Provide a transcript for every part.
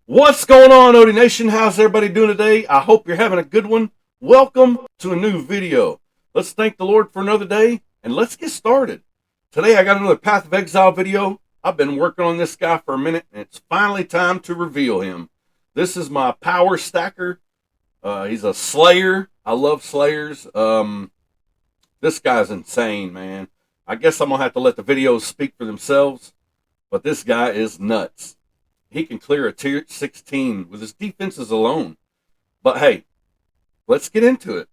What's going on, Odie Nation? How's everybody doing today? I hope you're having a good one. Welcome to a new video. Let's thank the Lord for another day, and let's get started. Today I got another Path of Exile video. I've been working on this guy for a minute, and it's finally time to reveal him. This is my power stacker. He's a slayer. I love slayers. This guy's insane, man. I guess I'm going to have to let the videos speak for themselves, but this guy is nuts. He can clear a tier 16 with his defenses alone. But hey, let's get into it.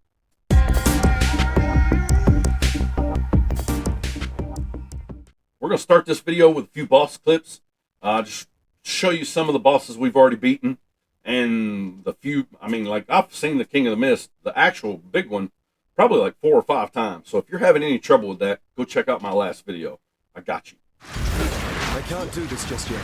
We're going to start this video with a few boss clips. Just show you some of the bosses we've already beaten. And the few, I've seen the King of the Mist, the actual big one, probably like 4 or 5 times. So if you're having any trouble with that, go check out my last video. I got you. I can't do this just yet.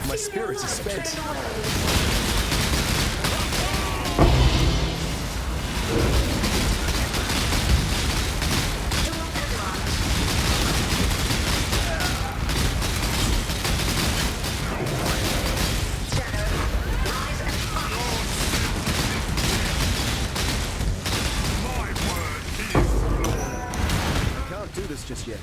My spirit is spent. Can't do this just yet.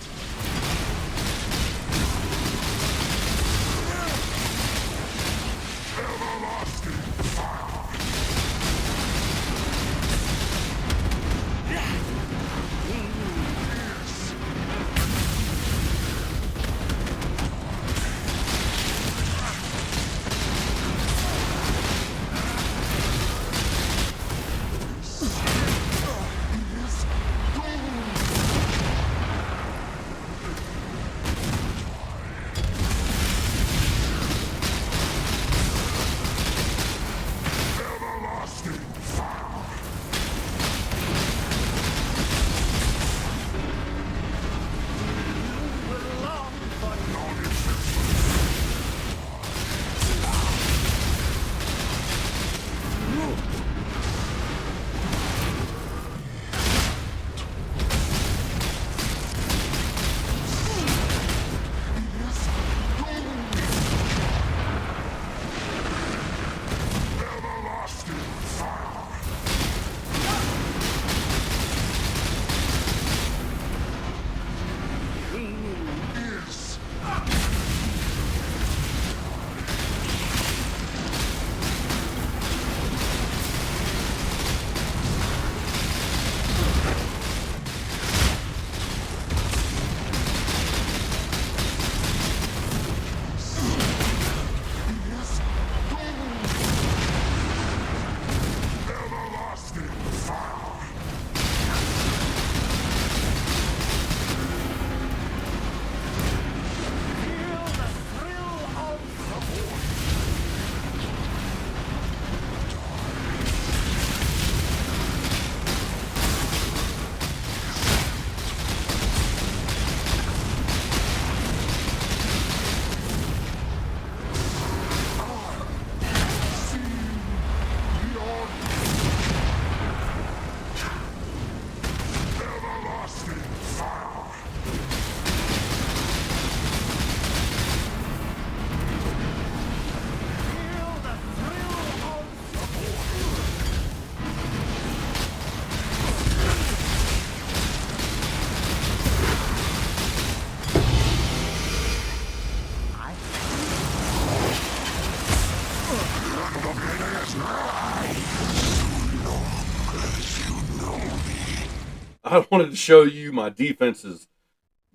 I wanted to show you my defenses.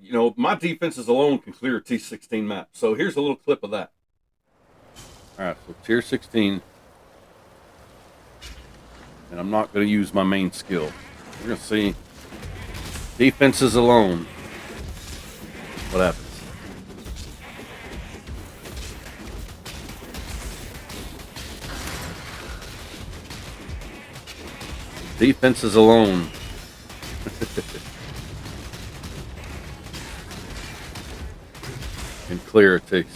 You know, my defenses alone can clear a T16 map. So here's a little clip of that. All right, so tier 16. And I'm not going to use my main skill. We're going to see defenses alone. What happens? Defenses alone. Can clear a T16.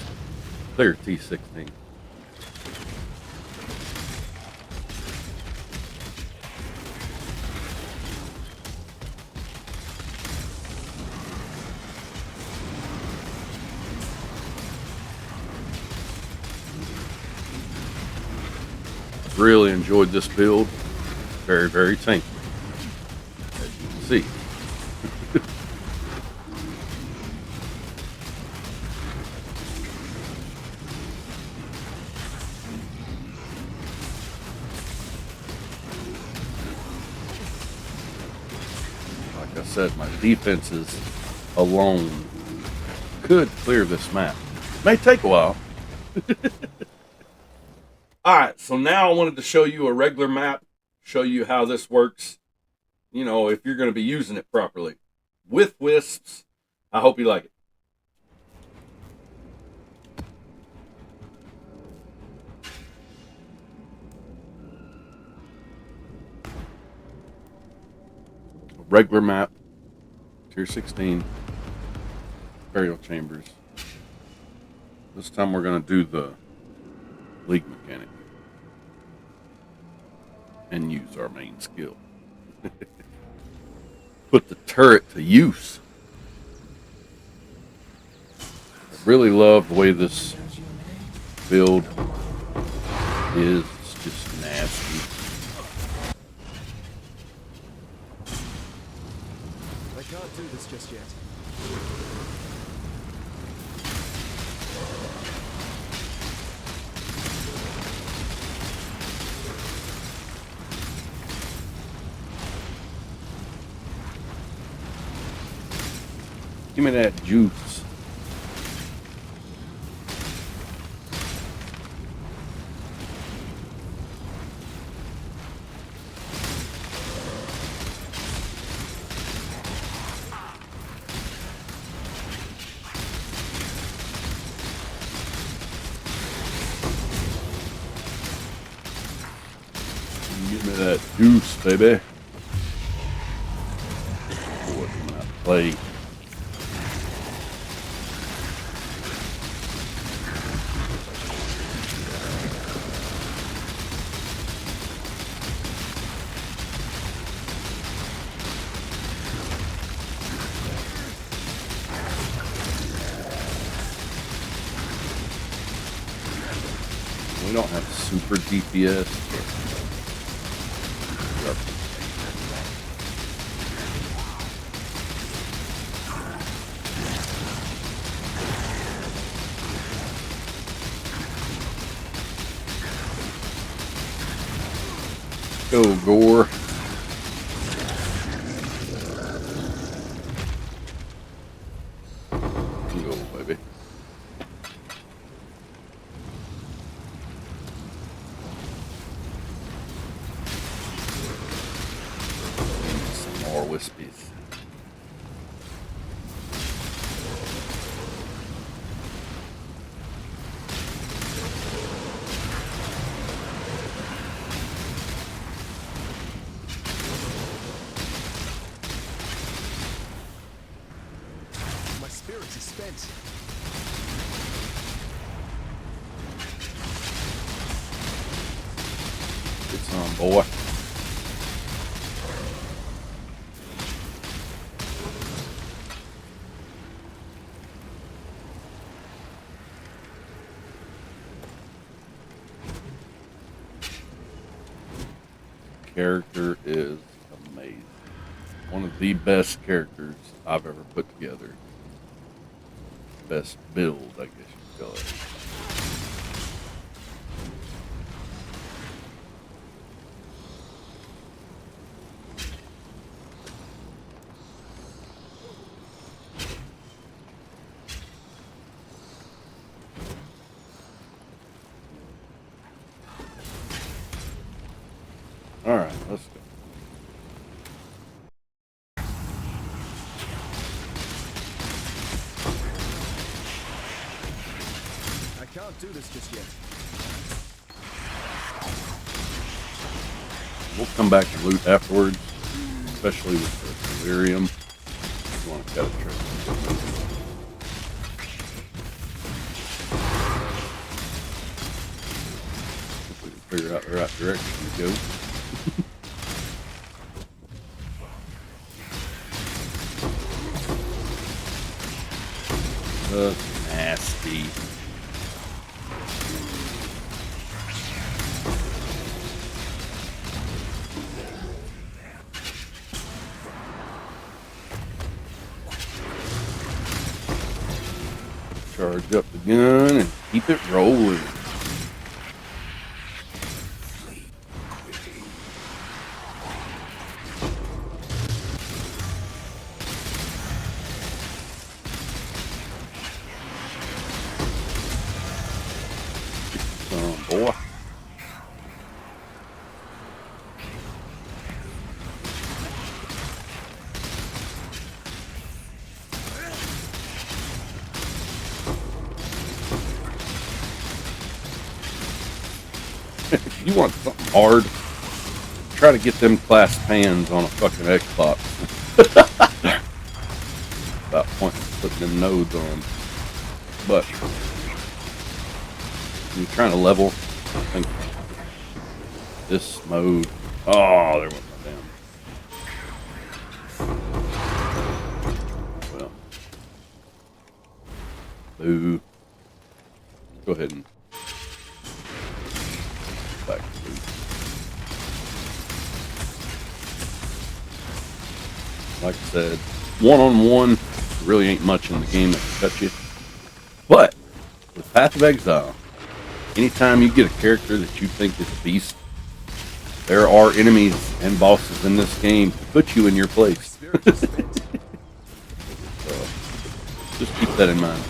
Really enjoyed this build. Very, very tanky, as you can see. Like I said, my defenses alone could clear this map. May take a while. Alright, so now I wanted to show you a regular map, show you how this works, you know, if you're going to be using it properly. With wisps, I hope you like it. Regular map, tier 16, burial chambers. This time we're going to do the league mechanic and use our main skill. Put the turret to use. I really love the way this build is. It's just nasty. I can't do this just yet. Give me that juice. Give me that juice, baby. Boy, can I play. We don't have super DPS. Go, Gore. Go, baby. Some more wispies. Spirit is spent. Get some, boy. Character is amazing. One of the best characters I've ever put together. Best build, I guess you could call it. All right, let's go. I can't do this just yet. We'll come back and loot afterwards, especially with the delirium. You want to cut a trick. If we can figure out the right direction to go. Nasty. Charge up the gun and keep it rolling. Boy. If you want something hard, try to get them clasped hands on a fucking Xbox. About putting them nodes on. But when you're trying to level, I think this mode. Oh, there went my damn. Well, boo. Go ahead and back to loot. Like I said, one-on-one, really ain't much in the game that can cut you. But with Path of Exile, anytime you get a character that you think is a beast, there are enemies and bosses in this game to put you in your place. So, just keep that in mind.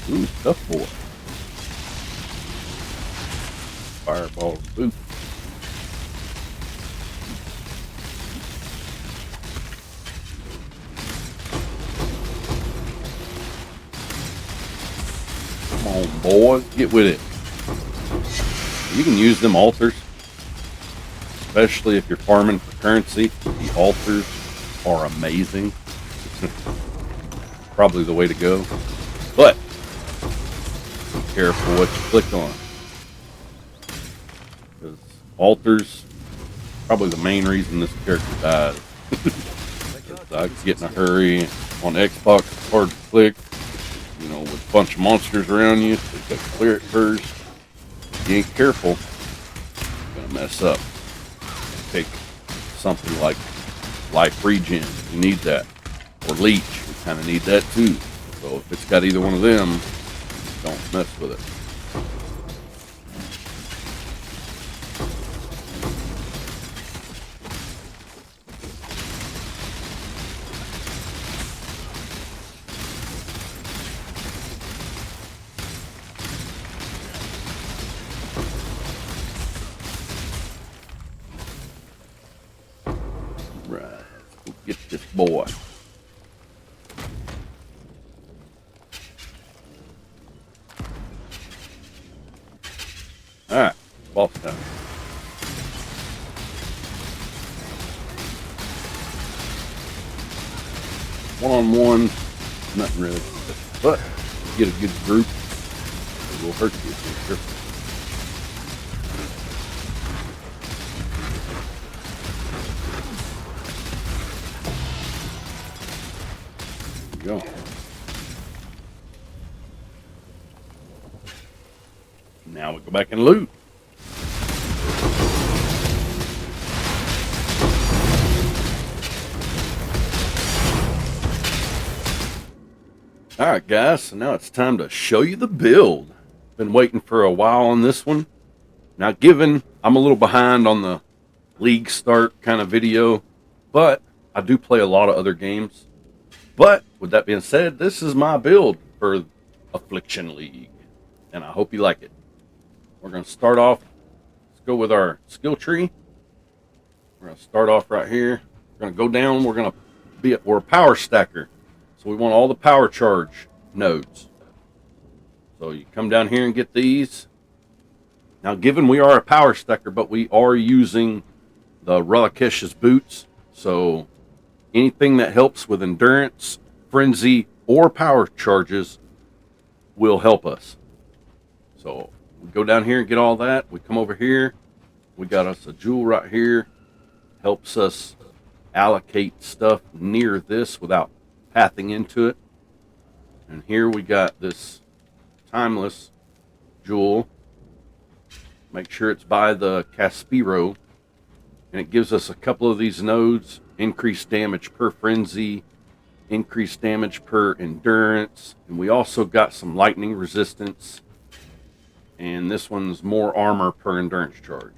Ooh, tough boy. Fireball boot. Come on, boys, get with it. You can use them altars, especially if you're farming for currency. The altars are amazing. Probably the way to go. But be careful what you click on. Because altars, probably the main reason this character dies. I get in a hurry on Xbox, it's hard to click. You know, with a bunch of monsters around you, so you got to clear it first. If you ain't careful, you're gonna mess up. Take something like life regen, you need that. Or leech, you kind of need that too. So if it's got either one of them, don't mess with it. Right, let's go get this boy. Alright, boss time. One-on-one, nothing really. But you get a good group, it will hurt you if you're careful. There you go. Now we go back and loot. Alright guys, so now it's time to show you the build. Been waiting for a while on this one. Now given I'm a little behind on the league start kind of video, but I do play a lot of other games. But with that being said, this is my build for Affliction League, and I hope you like it. We're going to start off, let's go with our skill tree. We're going to start off right here. We're going to go down, we're a power stacker. So we want all the power charge nodes. So you come down here and get these. Now, given we are a power stacker, but we are using the Relikesh's boots, so anything that helps with endurance, frenzy, or power charges will help us. So we go down here and get all that. We come over here. We got us a jewel right here. Helps us allocate stuff near this without pathing into it. And here we got this timeless jewel. Make sure it's by the Caspiro, and it gives us a couple of these nodes. Increased damage per frenzy, increased damage per endurance, and we also got some lightning resistance, and this one's more armor per endurance charge.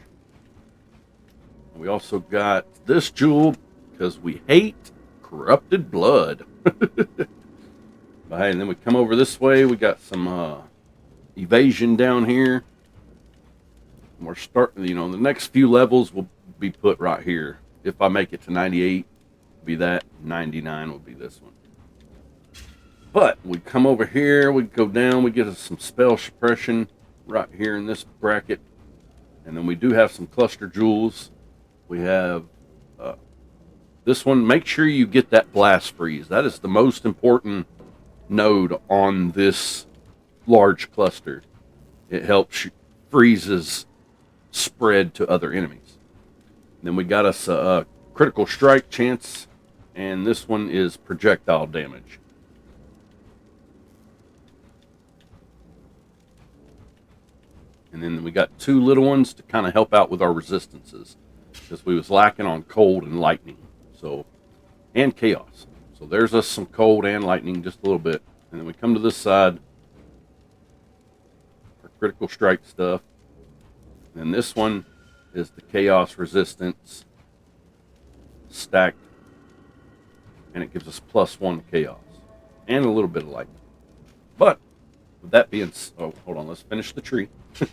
And we also got this jewel because we hate corrupted blood. But hey, and then we come over this way, we got some evasion down here. We're starting, the next few levels will be put right here. If I make it to 98, be that. 99 will be this one. But we come over here, we go down, we get us some spell suppression right here in this bracket. And then we do have some cluster jewels. We have this one. Make sure you get that blast freeze. That is the most important node on this large cluster. It helps freezes spread to other enemies. Then we got us a critical strike chance, and this one is projectile damage. And then we got two little ones to kind of help out with our resistances, because we was lacking on cold and lightning, and chaos. So there's us some cold and lightning, just a little bit. And then we come to this side, our critical strike stuff. And this one is the chaos resistance stacked, and it gives us +1 chaos and a little bit of lightning. But with that being, hold on, let's finish the tree. All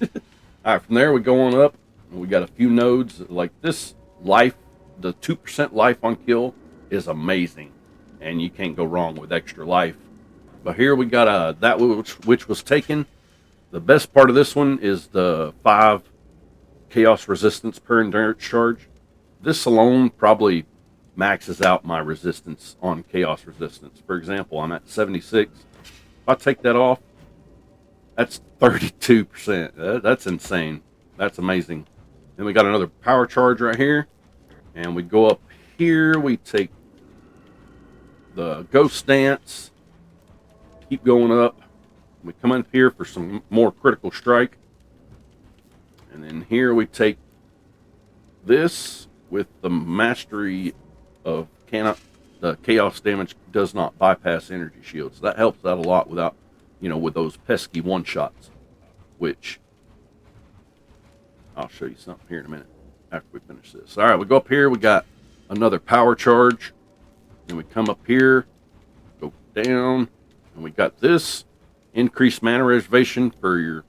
right, from there we go on up, and we got a few nodes like this. Life, the 2% life on kill is amazing, and you can't go wrong with extra life. But here we got that which was taken. The best part of this one is the 5 chaos resistance per endurance charge. This alone probably maxes out my resistance on chaos resistance. For example, I'm at 76. If I take that off, that's 32%. That's insane. That's amazing. Then we got another power charge right here, and we go up here. We take the ghost dance, keep going up. We come up here for some more critical strike. And then here we take this with the mastery of the chaos damage does not bypass energy shields. That helps out a lot without, with those pesky one-shots, which I'll show you something here in a minute after we finish this. All right, we go up here. We got another power charge. Then we come up here, go down, and we got this increased mana reservation for your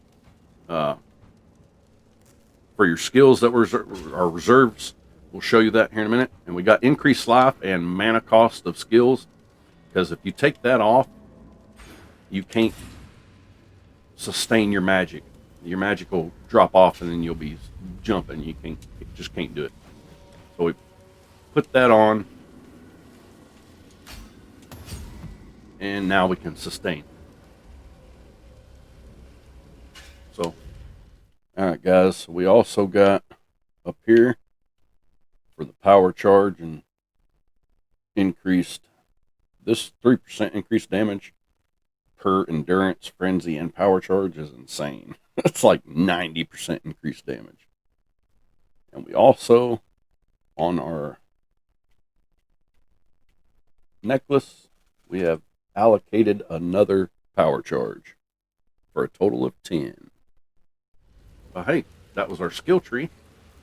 skills that are reserves. We'll show you that here in a minute. And we got increased life and mana cost of skills, because if you take that off, you can't sustain your magic. Your magic will drop off, and then you'll be jumping. You just can't do it. So we put that on, and now we can sustain. So, all right, guys. We also got up here for the power charge and increased. This 3% increased damage per endurance, frenzy, and power charge is insane. It's like 90% increased damage. And we also, on our necklace, we have allocated another power charge for a total of 10. But hey, that was our skill tree.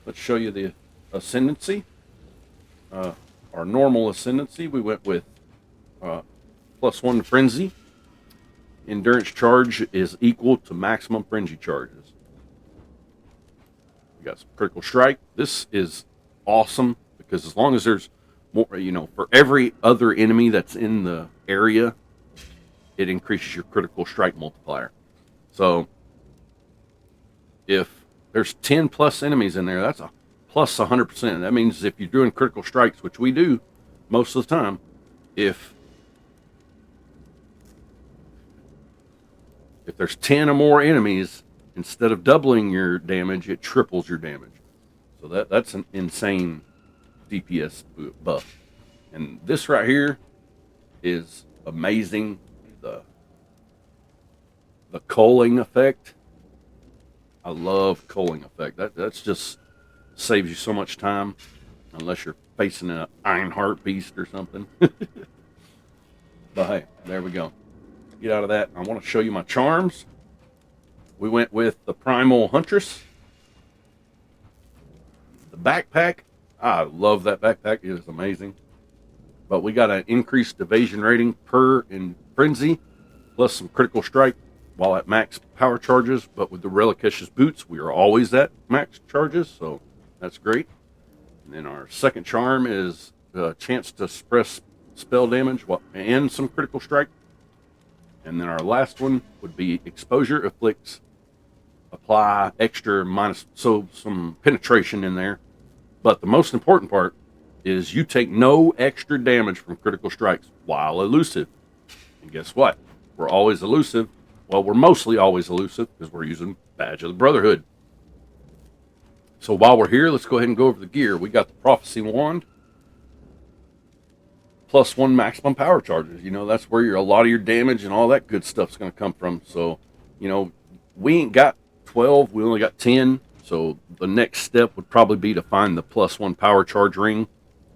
let's show you the Ascendancy. Our normal Ascendancy, we went with +1 Frenzy. Endurance charge is equal to maximum frenzy charges. We got some critical strike. This is awesome because as long as there's more, for every other enemy that's in the area, it increases your critical strike multiplier. So if there's 10 plus enemies in there, that's a plus 100%. That means if you're doing critical strikes, which we do most of the time, if there's 10 or more enemies, instead of doubling your damage, it triples your damage. So that's an insane DPS buff. And this right here is amazing. The culling effect. I love culling effect. That's just saves you so much time, unless you're facing an Ironheart beast or something. But hey, there we go. Get out of that. I want to show you my charms. We went with the Primal Huntress. The backpack. I love that backpack. It is amazing. But we got an increased evasion rating per in Frenzy, plus some critical strike while at max power charges. But with the Reliquicious Boots, we are always at max charges, so that's great. And then our second charm is a chance to suppress spell damage and some critical strike. And then our last one would be Exposure Afflicts. Apply extra minus, so some penetration in there. But the most important part is you take no extra damage from critical strikes while elusive. And guess what? We're always elusive. Well, we're mostly always elusive because we're using Badge of the Brotherhood. So while we're here, let's go ahead and go over the gear. We got the Prophecy Wand. +1 maximum power charges. That's where a lot of your damage and all that good stuff's going to come from. So, we ain't got 12. We only got 10. So the next step would probably be to find the +1 power charge ring,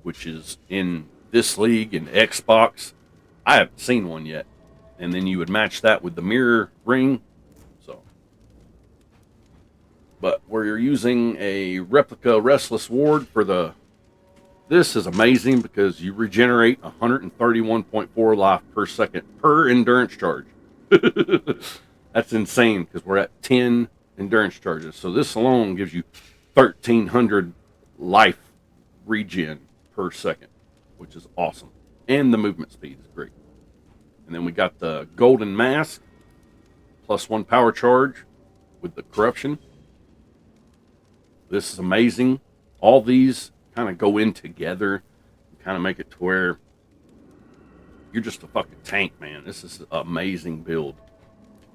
which is in this league in Xbox. I haven't seen one yet. And then you would match that with the mirror ring. But where you're using a replica Restless Ward for this is amazing because you regenerate 131.4 life per second per endurance charge. That's insane because we're at 10 endurance charges. So this alone gives you 1,300 life regen per second, which is awesome. And the movement speed is great. And then we got the Golden Mask, +1 power charge with the Corruption. This is amazing. All these kind of go in together and kind of make it to where you're just a fucking tank, man. This is an amazing build.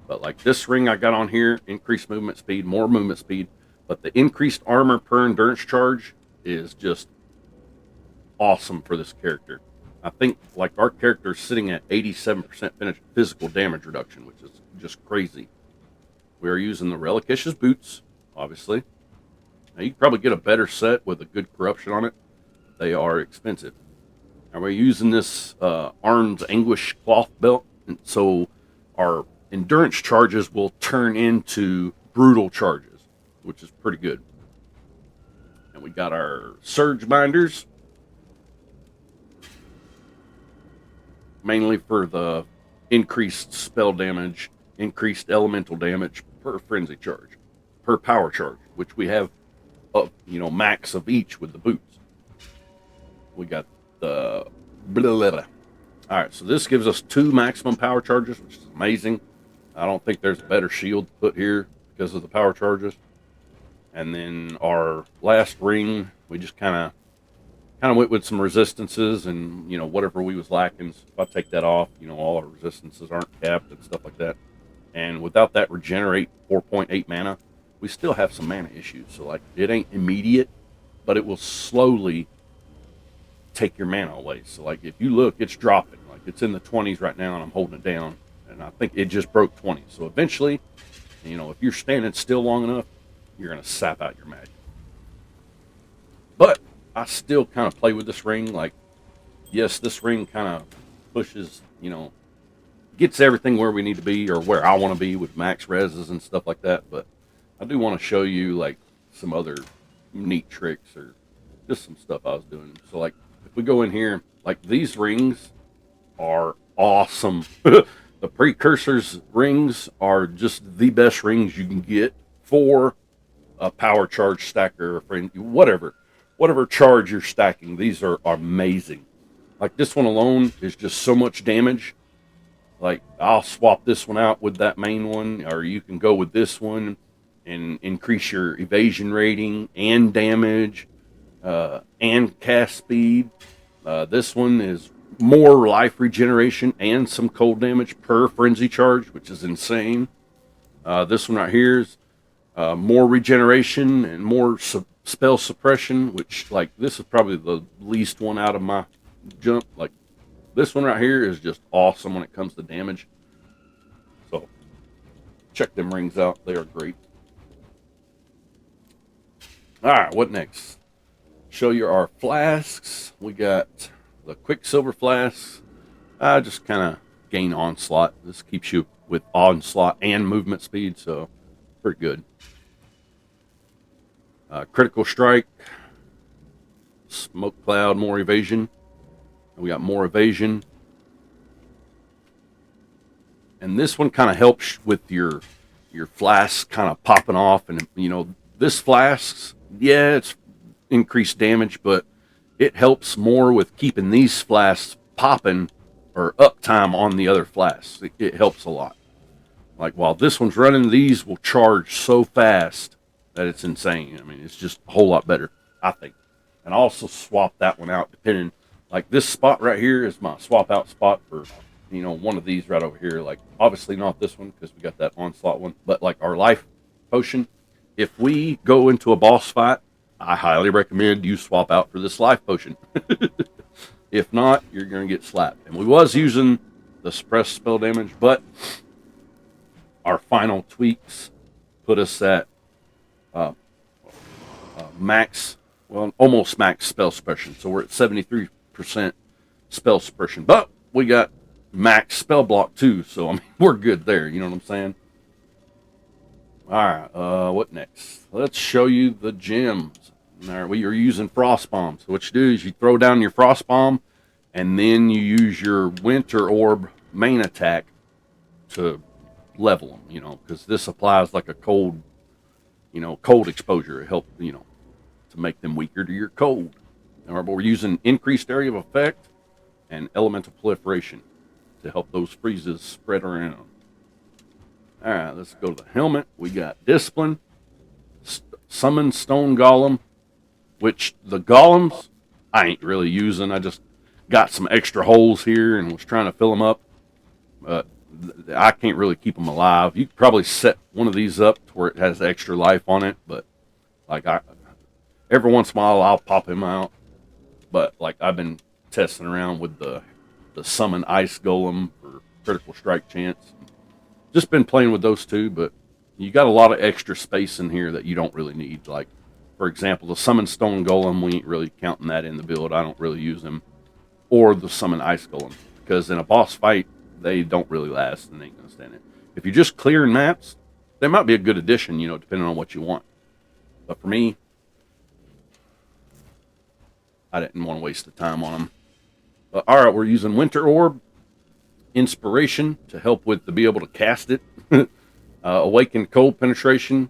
But like this ring I got on here, increased movement speed, more movement speed, but the increased armor per endurance charge is just awesome for this character. I think like our character is sitting at 87% physical damage reduction, which is just crazy. We are using the Reliquicious Boots, obviously. Now, you can probably get a better set with a good corruption on it. They are expensive. Now, we're using this Arn's Anguish cloth belt, and so our endurance charges will turn into brutal charges, which is pretty good. And we got our Surge Binders, mainly for the increased spell damage, increased elemental damage per frenzy charge, per power charge, which we have max of each with the boots. We got the All right, so this gives us 2 maximum power charges, which is amazing. I don't think there's a better shield to put here because of the power charges. And then our last ring, we just kind of went with some resistances and whatever we was lacking. So if I take that off, all our resistances aren't capped and stuff like that. And without that regenerate 4.8 mana, we still have some mana issues. So like it ain't immediate, but it will slowly take your mana away. So like if you look, it's dropping. Like it's in the 20s right now and I'm holding it down. And I think it just broke 20. So eventually, if you're standing still long enough, you're going to sap out your magic. But I still kind of play with this ring. Like, yes, this ring kind of pushes, gets everything where we need to be or where I want to be with max reses and stuff like that. But I do want to show you like some other neat tricks or just some stuff I was doing. So like if we go in here, like these rings are awesome. The precursors rings are just the best rings you can get for a power charge stacker or friend, whatever charge you're stacking. These are amazing. Like this one alone is just so much damage. Like I'll swap this one out with that main one, or you can go with this one and increase your evasion rating and damage and cast speed. This one is more life regeneration and some cold damage per frenzy charge, which is insane. This one right here is more regeneration and more spell suppression, which like this is probably the least one out of my jump. Like this one right here is just awesome when it comes to damage. So check them rings out. They are great. All right, what next? Show you our flasks. We got the Quicksilver flasks. Just kind of gain onslaught. This keeps you with onslaught and movement speed, so pretty good. Critical strike, smoke cloud, more evasion. We got more evasion. And this one kind of helps with your flasks kind of popping off. And, you know, this flasks, yeah, it's increased damage, but it helps more with keeping these flasks popping or uptime on the other flasks. It helps a lot. Like while this one's running, these will charge so fast that it's insane. I mean, it's just a whole lot better, I think. And I also swap that one out depending. Like this spot right here is my swap out spot for, you know, one of these right over here. Like obviously not this one because we got that onslaught one, but like our life potion. If we go into a boss fight, I highly recommend you swap out for this life potion. If not, you're going to get slapped. And we was using the suppressed spell damage, but our final tweaks put us at max, well, almost max spell suppression. So we're at 73% spell suppression, but we got max spell block too. So I mean, we're good there. You know what I'm saying? All right. What next? Let's show you the gems. All right, we are using frost bomb. So what you do is you throw down your frost bomb, and then you use your winter orb main attack to level them. You know, because this applies like a cold, you know, cold exposure. It helps, you know, to make them weaker to your cold. But we're using increased area of effect and elemental proliferation to help those freezes spread around. All right, let's go to the helmet. We got discipline, summon stone golem, which the golems I ain't really using. I just got some extra holes here and was trying to fill them up. But I can't really keep them alive. You could probably set one of these up to where it has extra life on it, but like every once in a while I'll pop him out. But like I've been testing around with the summon ice golem for critical strike chance. Just been playing with those two, but you got a lot of extra space in here that you don't really need. Like, for example, the summon stone golem, we ain't really counting that in the build. I don't really use them. Or the summon ice golem, because in a boss fight, they don't really last and they ain't gonna stand it. If you're just clearing maps, they might be a good addition, you know, depending on what you want. But for me, I didn't want to waste the time on them. All right, we're using Winter Orb, Inspiration to help with to be able to cast it. Awaken Cold Penetration,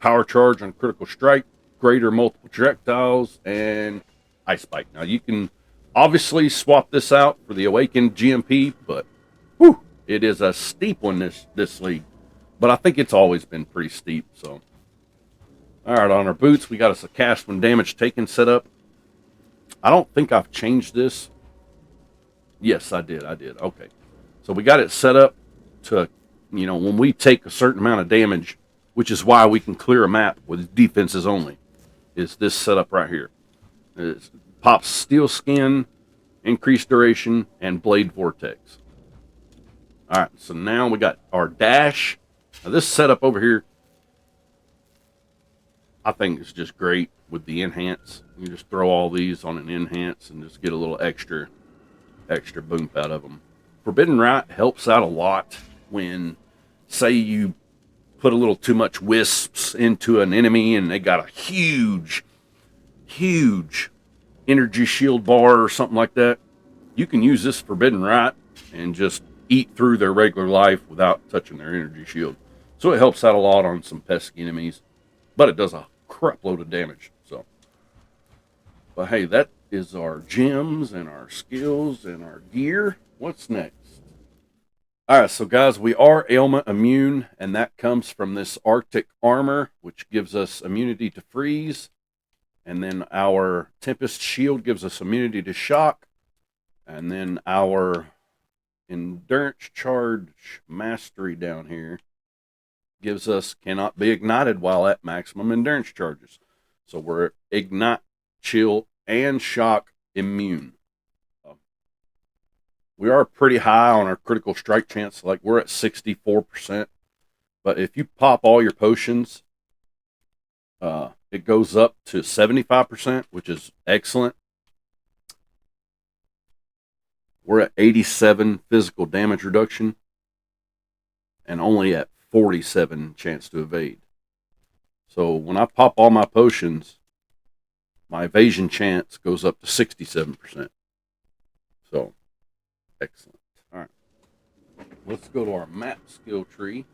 Power Charge on Critical Strike, Greater Multiple Projectiles, and Ice Bite. Now you can obviously swap this out for the Awakened GMP, but whew, it is a steep one this league. But I think it's always been pretty steep. So, all right, on our boots, we got us a cast when damage taken set up. I don't think I've changed this. Yes, I did. Okay. So we got it set up to, you know, when we take a certain amount of damage, which is why we can clear a map with defenses only, is this setup right here. It pops Steel Skin, Increased Duration, and Blade Vortex. All right, so now we got our dash. Now this setup over here, I think is just great with the enhance. You just throw all these on an enhance and just get a little extra boomph out of them. Forbidden Rite helps out a lot when, say you put a little too much wisps into an enemy and they got a huge energy shield bar or something like that, you can use this Forbidden Rite and just eat through their regular life without touching their energy shield. So it helps out a lot on some pesky enemies, but it does a crap load of damage. So, but hey, that is our gems and our skills and our gear. What's next? All right, so guys, we are ailment immune, and that comes from this Arctic armor, which gives us immunity to freeze. And then our Tempest shield gives us immunity to shock. And then our Endurance Charge Mastery down here gives us cannot be ignited while at maximum endurance charges. So we're ignite, chill, and shock immune. We are pretty high on our critical strike chance. Like we're at 64%. But if you pop all your potions, it goes up to 75%, which is excellent. We're at 87 physical damage reduction and only at 47 chance to evade. So when I pop all my potions, my evasion chance goes up to 67%. So, excellent. All right. Let's go to our map skill tree.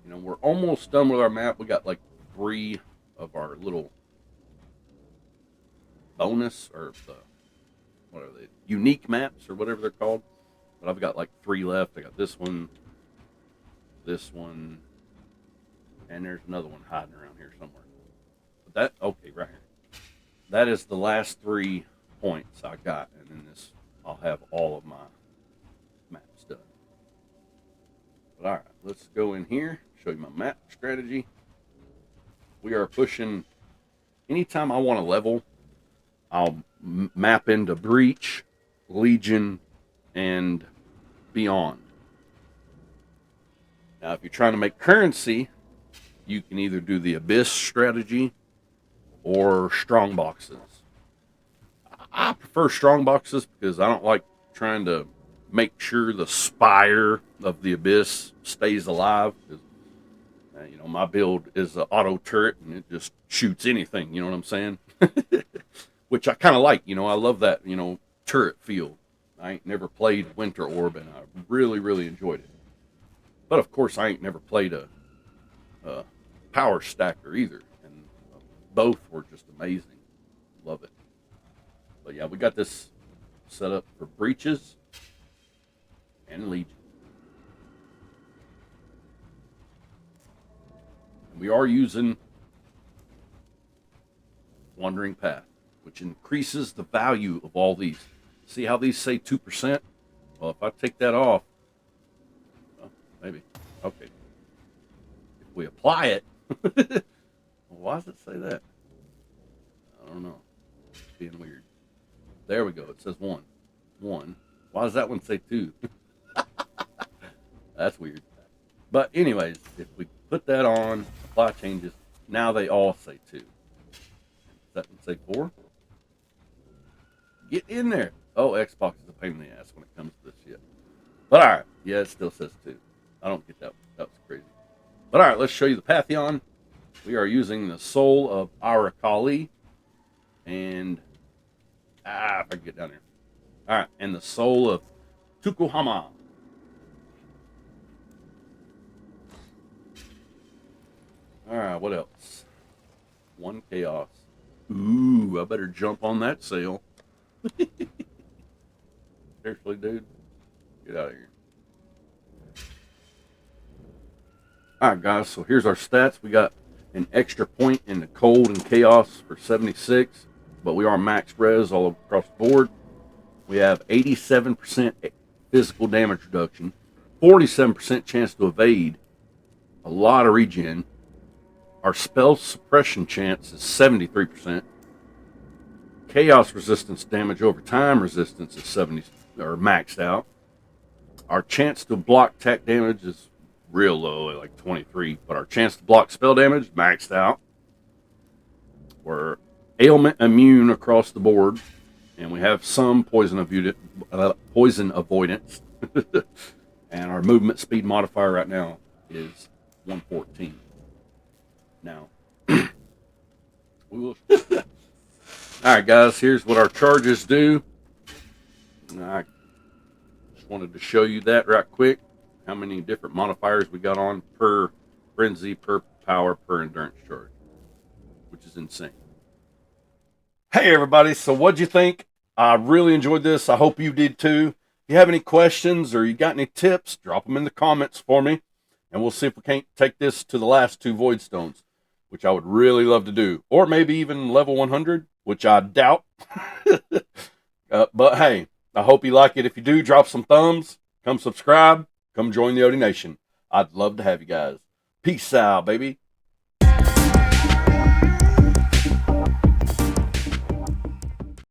You know, we're almost done with our map. We got like 3 of our little bonus or the, what are they? Unique maps or whatever they're called. But I've got like 3 left. I got this one, and there's another one hiding around here somewhere. But that, okay, right here. That is the last 3 points I got, and then this, I'll have all of my maps done. But all right, let's go in here, show you my map strategy. We are pushing, anytime I want to level, I'll map into Breach, Legion, and Beyond. Now, if you're trying to make currency, you can either do the Abyss strategy or strong boxes. I prefer strong boxes because I don't like trying to make sure the spire of the Abyss stays alive. Because, you know, my build is an auto turret and it just shoots anything. You know what I'm saying? Which I kind of like. You know, I love that, you know, turret feel. I ain't never played Winter Orb and I really enjoyed it. But of course, I ain't never played a power stacker either. And both were just amazing. Love it. But yeah, we got this set up for Breaches and Legion. And we are using Wandering Path, which increases the value of all these. See how these say 2%? Well, if I take that off, well, maybe. Okay. If we apply it, well, why does it say that? I don't know. It's being weird. There we go. It says 1. 1. Why does that one say 2? That's weird. But anyways, if we put that on, apply changes, now they all say 2. Does that one say 4? Get in there. Oh, Xbox is a pain in the ass when it comes to this shit. But all right. Yeah, it still says 2. I don't get that. That was crazy. But all right, let's show you the Pantheon. We are using the Soul of Arakali. And, if I can get down here. All right, and the Soul of Tukuhama. All right, what else? 1 Chaos. Ooh, I better jump on that sale. Seriously, dude? Get out of here. Alright, guys, so here's our stats. We got an extra point in the Cold and Chaos for 76, but we are max res all across the board. We have 87% physical damage reduction, 47% chance to evade, a lot of regen. Our spell suppression chance is 73%. Chaos resistance damage over time resistance is 70 or maxed out. Our chance to block tech damage is real low at like 23, but our chance to block spell damage maxed out. We're ailment immune across the board, and we have some poison avoidance. And our movement speed modifier right now is 114. Now, we will. All right, guys, here's what our charges do. I just wanted to show you that right quick. How many different modifiers we got on per frenzy, per power, per endurance charge, which is insane. Hey, everybody. So what'd you think? I really enjoyed this. I hope you did too. If you have any questions or you got any tips, drop them in the comments for me, and we'll see if we can't take this to the last 2 void stones, which I would really love to do, or maybe even level 100, which I doubt. But hey, I hope you like it. If you do, drop some thumbs, come subscribe, come join the Odie Nation. I'd love to have you guys. Peace out, baby.